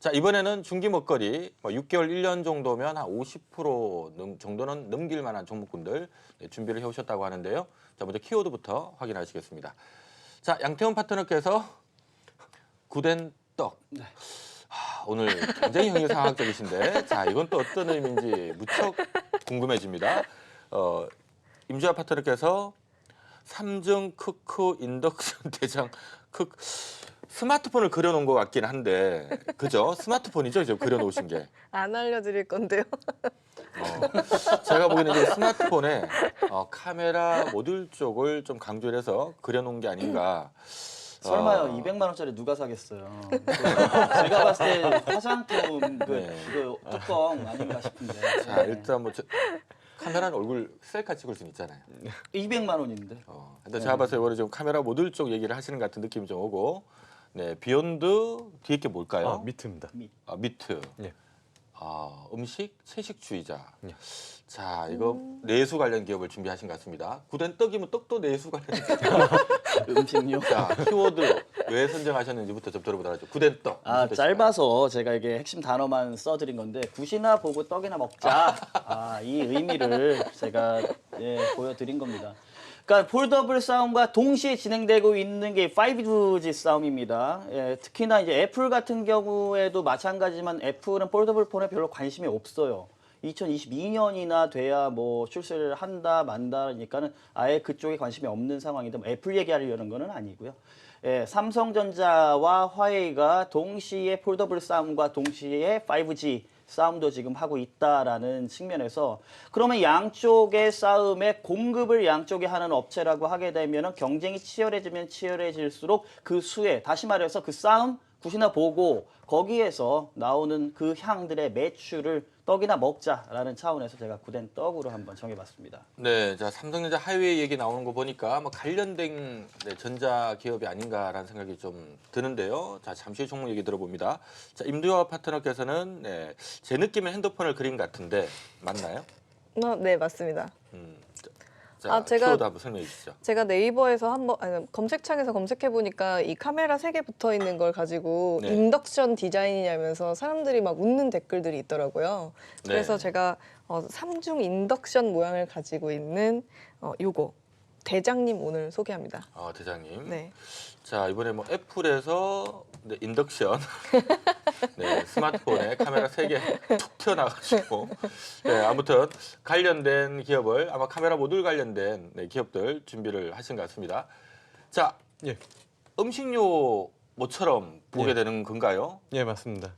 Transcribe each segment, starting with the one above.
자, 이번에는 중기 먹거리 6개월, 1년 정도면 한 50% 정도는 넘길 만한 종목군들 준비를 해오셨다고 하는데요. 자, 먼저 키워드부터 확인하시겠습니다. 자, 양태원 파트너께서 구된 떡. 네. 오늘 굉장히 형이상학적이신데, 자, 이건 또 어떤 의미인지 무척 궁금해집니다. 임주아 파트너께서 삼중 크크 인덕션 대장 크크. 스마트폰을 그려놓은 것 같긴 한데, 그죠? 스마트폰이죠, 지금 그려놓으신 게. 안 알려드릴 건데요. 제가 보기에는 이제 스마트폰에 카메라 모듈 쪽을 좀 강조를 해서 그려놓은 게 아닌가. 설마요, 200만 원짜리 누가 사겠어요. 제가 봤을 때 화장품 그 뚜껑 아닌가 싶은데. 자, 일단 뭐 카메라는 얼굴 셀카 찍을 수는 있잖아요. 200만 원인데. 근데 제가 봤을 때 이번에 좀 카메라 모듈 쪽 얘기를 하시는 것 같은 느낌이 좀 오고, 네, 비욘드 뒤에 게 뭘까요? 미트입니다. 미트. 예. 음식 채식주의자. 예. 자, 이거 내수 관련 기업을 준비하신 것 같습니다. 구된 떡이면 떡도 내수 관련. 음식료. 자, 키워드 왜 선정하셨는지부터 좀 들어보도록 하죠. 구된 떡. 무슨 뜻일까요? 짧아서 제가 이게 핵심 단어만 써드린 건데 굿이나 보고 떡이나 먹자. 이 의미를 제가 보여드린 겁니다. 그러니까 폴더블 싸움과 동시에 진행되고 있는 게 5G 싸움입니다. 특히나 이제 애플 같은 경우에도 마찬가지지만 애플은 폴더블 폰에 별로 관심이 없어요. 2022년이나 돼야 뭐 출시를 한다 만다니까는 아예 그쪽에 관심이 없는 상황인데 뭐 애플 얘기하려는 거는 아니고요. 삼성전자와 화웨이가 동시에 폴더블 싸움과 동시에 5G 싸움도 지금 하고 있다라는 측면에서 그러면 양쪽의 싸움에 공급을 양쪽에 하는 업체라고 하게 되면 경쟁이 치열해지면 치열해질수록 그 수혜, 다시 말해서 그 싸움 굿이나 보고 거기에서 나오는 그 향들의 매출을 떡이나 먹자라는 차원에서 제가 구된 떡으로 한번 정해봤습니다. 네, 자, 삼성전자 하이웨이 얘기 나오는 거 보니까 뭐 관련된 전자 기업이 아닌가라는 생각이 좀 드는데요. 자, 잠시 종목 얘기 들어봅니다. 자, 임두아 파트너께서는 제 느낌의 핸드폰을 그린 것 같은데 맞나요? 네, 맞습니다. 자, 키워드 한번 설명해 주시죠. 제가 네이버에서 검색창에서 검색해 보니까 이 카메라 3개 붙어 있는 걸 가지고 네. 인덕션 디자인이냐면서 사람들이 막 웃는 댓글들이 있더라고요. 그래서 네. 제가 삼중 인덕션 모양을 가지고 있는 요거 대장님 오늘 소개합니다. 대장님. 네. 자, 이번에 뭐 애플에서 인덕션 스마트폰에 카메라 3개 툭 튀어나와가지고 아무튼 관련된 기업을 아마 카메라 모듈 관련된 기업들 준비를 하신 것 같습니다. 자, 예. 음식료 뭐처럼 보게 예. 되는 건가요? 예, 맞습니다.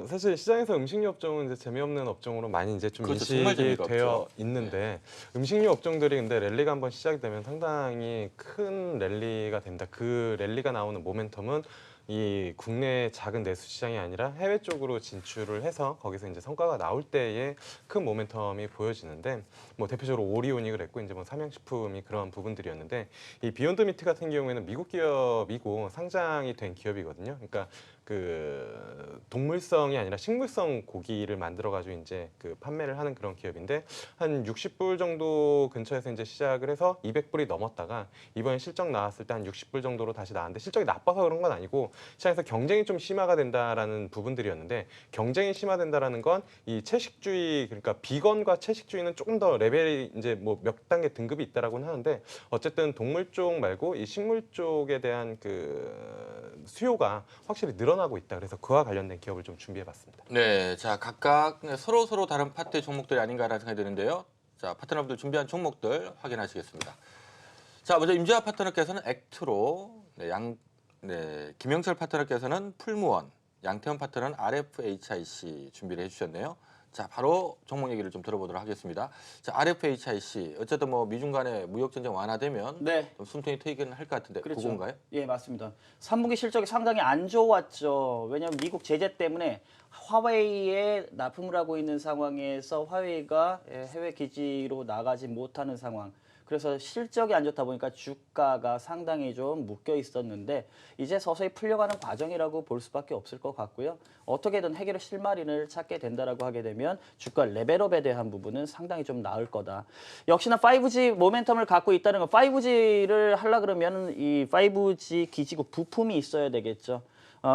사실 시장에서 음식료 업종은 이제 재미없는 업종으로 많이 이제 좀 그렇죠. 정말 인식이 재미가 되어 없죠. 있는데 음식료 업종들이 근데 랠리가 한번 시작이 되면 상당히 큰 랠리가 됩니다. 그 랠리가 나오는 모멘텀은 이 국내 작은 내수 시장이 아니라 해외 쪽으로 진출을 해서 거기서 이제 성과가 나올 때에 큰 모멘텀이 보여지는데 뭐 대표적으로 오리온이 그랬고 이제 뭐 삼양식품이 그런 부분들이었는데 이 비욘드 미트 같은 경우에는 미국 기업이고 상장이 된 기업이거든요. 그러니까 그 동물성이 아니라 식물성 고기를 만들어 가지고 이제 그 판매를 하는 그런 기업인데 한 60불 정도 근처에서 이제 시작을 해서 200불이 넘었다가 이번에 실적 나왔을 때 한 60불 정도로 다시 나왔는데 실적이 나빠서 그런 건 아니고 시장에서 경쟁이 좀 심화가 된다라는 부분들이었는데 경쟁이 심화된다라는 건 이 채식주의 그러니까 비건과 채식주의는 조금 더 레벨이 이제 뭐 몇 단계 등급이 있다라고는 하는데 어쨌든 동물 쪽 말고 이 식물 쪽에 대한 그 수요가 확실히 늘어나고 있다. 그래서 그와 관련된 기업을 좀 준비해봤습니다. 네, 자, 각각 서로 다른 파트의 종목들이 아닌가라는 생각이 드는데요. 자, 파트너분들 준비한 종목들 확인하시겠습니다. 자, 먼저 임지아 파트너께서는 액트로, 김영철 파트너께서는 풀무원, 양태원 파트너는 RFHIC 준비를 해주셨네요. 자, 바로 종목 얘기를 좀 들어보도록 하겠습니다. 자, RFHIC 어쨌든 뭐 미중 간의 무역 전쟁 완화되면 좀 숨통이 트이긴 할 것 같은데 그렇죠. 그건가요? 예, 맞습니다. 3분기 실적이 상당히 안 좋았죠. 왜냐하면 미국 제재 때문에 화웨이에 납품을 하고 있는 상황에서 화웨이가 해외 기지로 나가지 못하는 상황. 그래서 실적이 안 좋다 보니까 주가가 상당히 좀 묶여 있었는데 이제 서서히 풀려가는 과정이라고 볼 수밖에 없을 것 같고요. 어떻게든 해결의 실마리를 찾게 된다라고 하게 되면 주가 레벨업에 대한 부분은 상당히 좀 나을 거다. 역시나 5G 모멘텀을 갖고 있다는 건 5G를 하려 그러면 이 5G 기지국 부품이 있어야 되겠죠.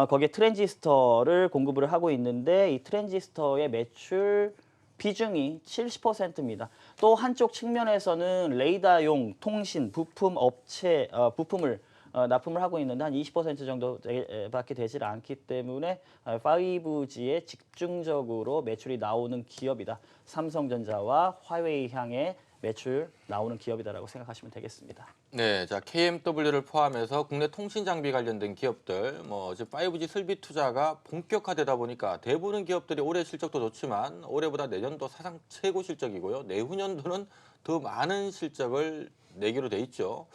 거기에 트랜지스터를 공급을 하고 있는데 이 트랜지스터의 매출 비중이 70%입니다. 또 한쪽 측면에서는 레이더용 통신 부품 업체 부품을 납품을 하고 있는데 한 20% 정도밖에 되질 않기 때문에 5G에 집중적으로 매출이 나오는 기업이다. 삼성전자와 화웨이 향해 매출 나오는 기업이다라고 생각하시면 되겠습니다. 네, 자 KMW를 포함해서 국내 통신 장비 관련된 기업들, 뭐 지금 5G 설비 투자가 본격화되다 보니까 대부분 기업들이 올해 실적도 좋지만 올해보다 내년도 사상 최고 실적이고요. 내후년도는 더 많은 실적을 내기로 돼 있죠.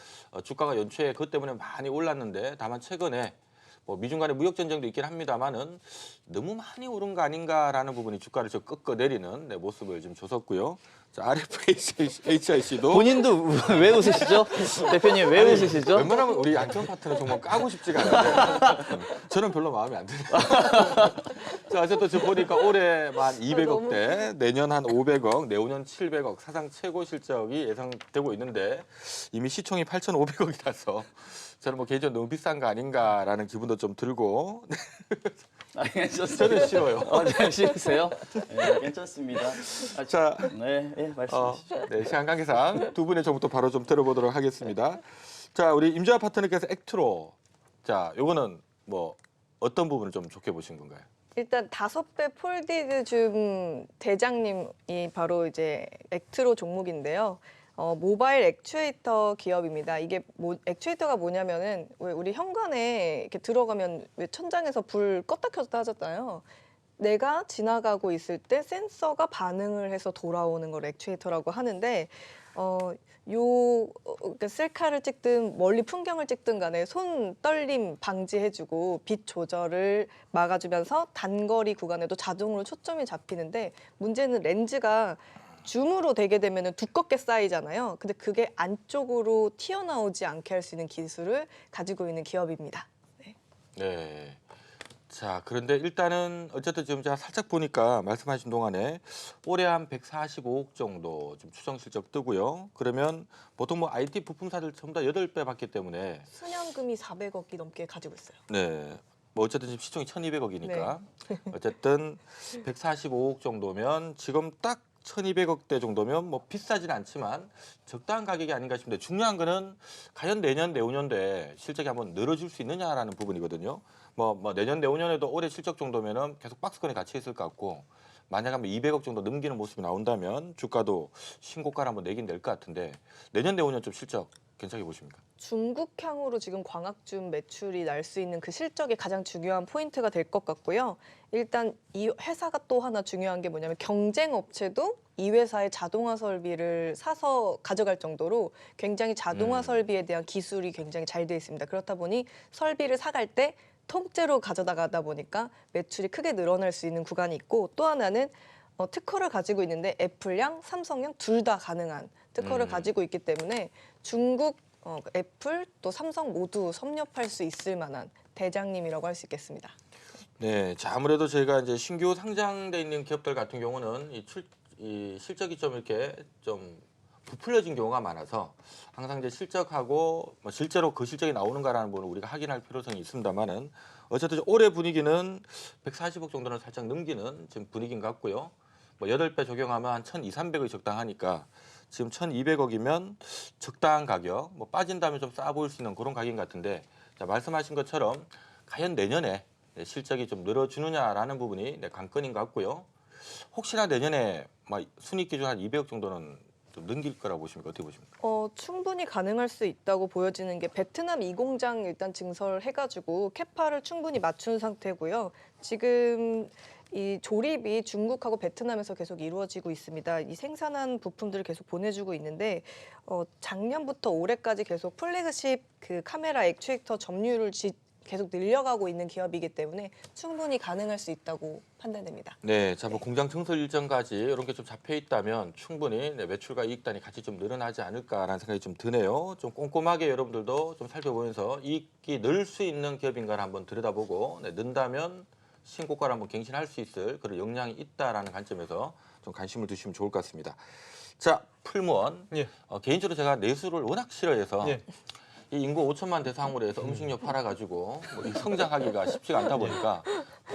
주가가 연초에 그것 때문에 많이 올랐는데 다만 최근에 뭐 미중 간의 무역 전쟁도 있긴 합니다만은 너무 많이 오른 거 아닌가라는 부분이 주가를 좀 꺾어내리는 모습을 좀 줬었고요. 자, RFHIC도 본인도 왜 웃으시죠? 대표님 왜 웃으시죠? 웬만하면 우리 안전 파트너 정말 까고 싶지가 않은데 저는 별로 마음에 안 드네요. 자, 어쨌든 지금 보니까 올해만 200억대, 내년 한 500억, 내후년 700억 사상 최고 실적이 예상되고 있는데 이미 시총이 8,500억이라서 저는 뭐 개인적으로 너무 비싼 거 아닌가라는 기분도 좀 들고 저는 싫어요. 네, 싫으세요? 네, 괜찮습니다. 자, 네, 말씀하시죠. 네, 시간 관계상 두 분의 정보도 바로 좀 들어보도록 하겠습니다. 자, 우리 임재화 파트너께서 액트로, 자, 요거는 뭐 어떤 부분을 좀 좋게 보신 건가요? 일단 5배 폴디드 줌 대장님이 바로 이제 액트로 종목인데요. 모바일 액추에이터 기업입니다. 이게 액추에이터가 뭐냐면은 왜 우리 현관에 이렇게 들어가면 왜 천장에서 불 껐다 켰다 하잖아요. 내가 지나가고 있을 때 센서가 반응을 해서 돌아오는 걸 액추에이터라고 하는데 그러니까 셀카를 찍든 멀리 풍경을 찍든 간에 손 떨림 방지해주고 빛 조절을 막아주면서 단거리 구간에도 자동으로 초점이 잡히는데 문제는 렌즈가 줌으로 되게 되면 두껍게 쌓이잖아요. 근데 그게 안쪽으로 튀어나오지 않게 할 수 있는 기술을 가지고 있는 기업입니다. 네. 네. 자, 그런데 일단은 어쨌든 지금 제가 살짝 보니까 말씀하신 동안에 올해 한 145억 정도 좀 추정 실적 뜨고요. 그러면 보통 뭐 IT 부품사들 전부 다 8배 받기 때문에 순연금이 400억이 넘게 가지고 있어요. 네. 뭐 어쨌든 지금 시총이 1,200억이니까 어쨌든 145억 정도면 지금 딱 1,200억대 정도면 뭐 비싸진 않지만 적당한 가격이 아닌가 싶은데 중요한 거는 과연 내년 내후년도에 실적이 한번 늘어질 수 있느냐라는 부분이거든요. 뭐 내년 내후년에도 올해 실적 정도면은 계속 박스권에 갇혀 있을 것 같고 만약 한번 200억 정도 넘기는 모습이 나온다면 주가도 신고가를 한번 내긴 낼 것 같은데 내년 내후년 좀 실적 괜찮게 보십니까? 중국향으로 지금 광학줌 매출이 날 수 있는 그 실적이 가장 중요한 포인트가 될 것 같고요. 일단 이 회사가 또 하나 중요한 게 뭐냐면 경쟁 업체도 이 회사의 자동화 설비를 사서 가져갈 정도로 굉장히 자동화 설비에 대한 기술이 굉장히 잘 돼 있습니다. 그렇다 보니 설비를 사갈 때 통째로 가져다가다 보니까 매출이 크게 늘어날 수 있는 구간이 있고 또 하나는 특허를 가지고 있는데 애플양, 삼성양 둘 다 가능한 특허를 가지고 있기 때문에 중국 애플 또 삼성 모두 섭렵할 수 있을 만한 대장님이라고 할 수 있겠습니다. 네, 자 아무래도 저희가 이제 신규 상장돼 있는 기업들 같은 경우는 이 실적이 좀 이렇게 좀 부풀려진 경우가 많아서 항상 이제 실적하고 뭐 실제로 그 실적이 나오는가라는 부분을 우리가 확인할 필요성이 있습니다만은 어쨌든 올해 분위기는 140억 정도는 살짝 넘기는 지금 분위기인 것 같고요. 뭐 8배 적용하면 한 1,200~1,300억이 적당하니까 지금 1,200억이면 적당한 가격, 뭐 빠진다면 좀 싸 보일 수 있는 그런 가격인 것 같은데 자, 말씀하신 것처럼 과연 내년에 실적이 좀 늘어주느냐라는 부분이 관건인 것 같고요. 혹시나 내년에 막 순이익 기준 한 200억 정도는 좀 넘길 거라고 보십니까? 어떻게 보십니까? 충분히 가능할 수 있다고 보여지는 게 베트남 2공장 일단 증설해가지고 캐파를 충분히 맞춘 상태고요. 지금 이 조립이 중국하고 베트남에서 계속 이루어지고 있습니다. 이 생산한 부품들을 계속 보내주고 있는데 작년부터 올해까지 계속 플래그십 그 카메라 액추에이터 점유율을 계속 늘려가고 있는 기업이기 때문에 충분히 가능할 수 있다고 판단됩니다. 네, 자, 뭐 공장 증설 일정까지 이런 게 좀 잡혀 있다면 충분히 매출과 이익단이 같이 좀 늘어나지 않을까라는 생각이 좀 드네요. 좀 꼼꼼하게 여러분들도 좀 살펴보면서 이익이 늘 수 있는 기업인가를 한번 들여다보고 는다면 신고가를 한번 갱신할 수 있을 그런 역량이 있다라는 관점에서 좀 관심을 두시면 좋을 것 같습니다. 자, 풀무원. 예. 개인적으로 제가 내수를 워낙 싫어해서 예. 이 인구 5천만 대상으로 해서 음식료 팔아가지고 뭐이 성장하기가 쉽지가 않다 보니까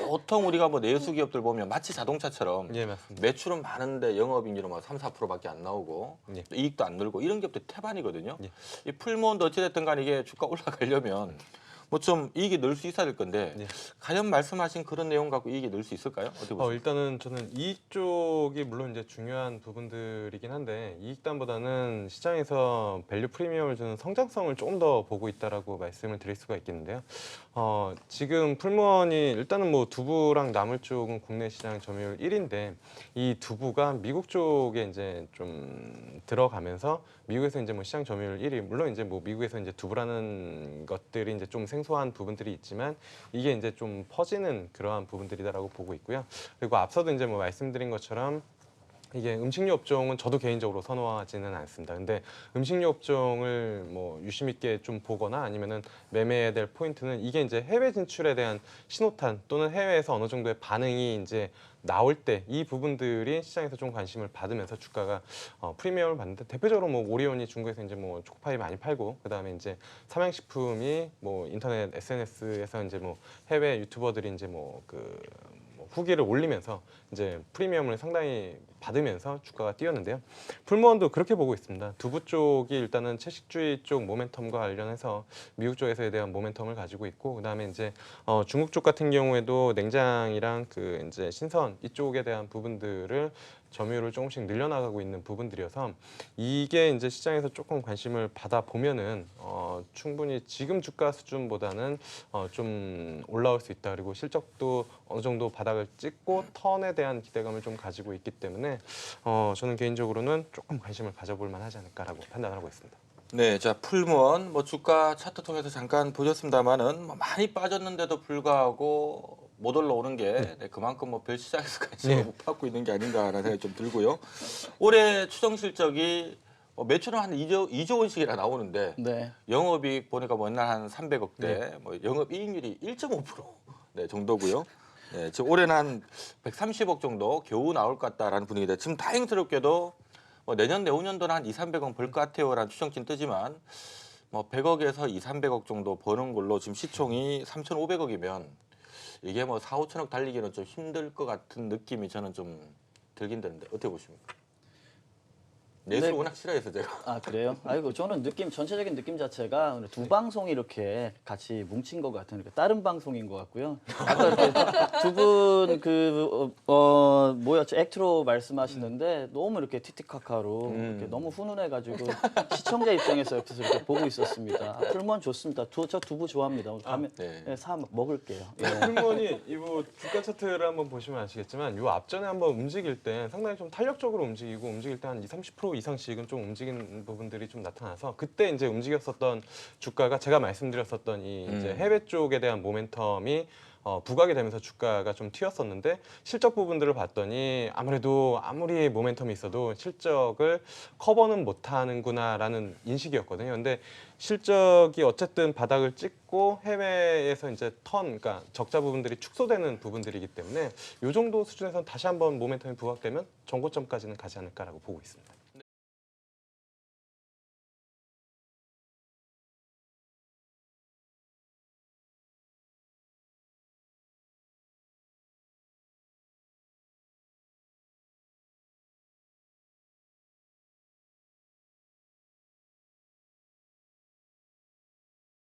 보통 우리가 뭐 내수 기업들 보면 마치 자동차처럼 예, 맞습니다. 매출은 많은데 영업이익률은 뭐 3, 4%밖에 안 나오고 예. 이익도 안 늘고 이런 기업들 태반이거든요. 예. 이 풀무원도 어찌됐든 간에 이게 주가 올라가려면 뭐 좀 이익이 늘 수 있어야 될 건데 예. 과연 말씀하신 그런 내용 갖고 이익이 늘 수 있을까요? 어떻게 보세요? 일단은 저는 이익 쪽이 물론 이제 중요한 부분들이긴 한데 이익단보다는 시장에서 밸류 프리미엄을 주는 성장성을 조금 더 보고 있다라고 말씀을 드릴 수가 있겠는데요. 지금 풀무원이 일단은 뭐 두부랑 나물 쪽은 국내 시장 점유율 1위인데 이 두부가 미국 쪽에 이제 좀 들어가면서 미국에서 이제 뭐 시장 점유율 1위 물론 이제 뭐 미국에서 이제 두부라는 것들이 이제 좀 생소한 부분들이 있지만 이게 이제 좀 퍼지는 그러한 부분들이다라고 보고 있고요. 그리고 앞서도 이제 뭐 말씀드린 것처럼 이게 음식료 업종은 저도 개인적으로 선호하지는 않습니다. 근데 음식료 업종을 뭐 유심 있게 좀 보거나 아니면은 매매해야 될 포인트는 이게 이제 해외 진출에 대한 신호탄 또는 해외에서 어느 정도의 반응이 이제 나올 때 이 부분들이 시장에서 좀 관심을 받으면서 주가가 프리미엄을 받는데 대표적으로 뭐 오리온이 중국에서 이제 뭐 초코파이 많이 팔고 그다음에 이제 삼양식품이 뭐 인터넷 SNS에서 이제 뭐 해외 유튜버들이 이제 뭐 후기를 올리면서 이제 프리미엄을 상당히 받으면서 주가가 뛰었는데요. 풀무원도 그렇게 보고 있습니다. 두부 쪽이 일단은 채식주의 쪽 모멘텀과 관련해서 미국 쪽에서에 대한 모멘텀을 가지고 있고 그다음에 이제 중국 쪽 같은 경우에도 냉장이랑 그 이제 신선 이쪽에 대한 부분들을 점유율을 조금씩 늘려나가고 있는 부분들이어서 이게 이제 시장에서 조금 관심을 받아 보면은 충분히 지금 주가 수준보다는 좀 올라올 수 있다. 그리고 실적도 어느 정도 바닥을 찍고 턴에 대한 기대감을 좀 가지고 있기 때문에 저는 개인적으로는 조금 관심을 가져볼 만하지 않을까라고 판단하고 있습니다. 네, 자 풀무원 뭐 주가 차트 통해서 잠깐 보셨습니다만은 뭐 많이 빠졌는데도 불구하고 못 올라오는 게 그만큼 뭐 별 시장에서 관심을 못 받고 있는 게 아닌가라는 생각이 좀 들고요. 올해 추정 실적이 매출은 한 2조 원씩이나 나오는데 네. 영업이익 보니까 맨날 한 300억대, 뭐 영업이익률이 1.5% 네, 정도고요. 네, 지금 올해는 한 130억 정도 겨우 나올 것 같다라는 분위기다. 지금 다행스럽게도 내년 내후년도는 한 2, 300억 벌 것 같아요라는 추정치는 뜨지만 뭐 100억에서 2, 300억 정도 버는 걸로 지금 시총이 3,500억이면 이게 뭐 4, 5천억 달리기는 좀 힘들 것 같은 느낌이 저는 좀 들긴 드는데 어떻게 보십니까? 내수를 네. 워낙 싫어해서 제가. 아 그래요? 아이고 저는 전체적인 느낌 자체가 오늘 두 방송이 이렇게 같이 뭉친 것 같은 이렇게 다른 방송인 것 같고요. 아까 이렇게 두 분 뭐였죠? 액트로 말씀하시는데 너무 이렇게 티티카카로 이렇게 너무 훈훈해가지고 시청자 입장에서 옆에서 이렇게 보고 있었습니다. 아, 풀무원 좋습니다. 저 두부 좋아합니다. 오늘 가면 네. 사 먹을게요. 풀무원이 이거 주가 차트를 한번 보시면 아시겠지만 요 앞전에 한번 움직일 때 상당히 좀 탄력적으로 움직이고 움직일 때 한 20-30% 이상씩은 좀 움직이는 부분들이 좀 나타나서 그때 이제 움직였었던 주가가 제가 말씀드렸었던 이 이제 해외 쪽에 대한 모멘텀이 부각이 되면서 주가가 좀 튀었었는데 실적 부분들을 봤더니 아무래도 아무리 모멘텀이 있어도 실적을 커버는 못하는구나라는 인식이었거든요. 근데 실적이 어쨌든 바닥을 찍고 해외에서 이제 그러니까 적자 부분들이 축소되는 부분들이기 때문에 이 정도 수준에서 다시 한번 모멘텀이 부각되면 정고점까지는 가지 않을까라고 보고 있습니다.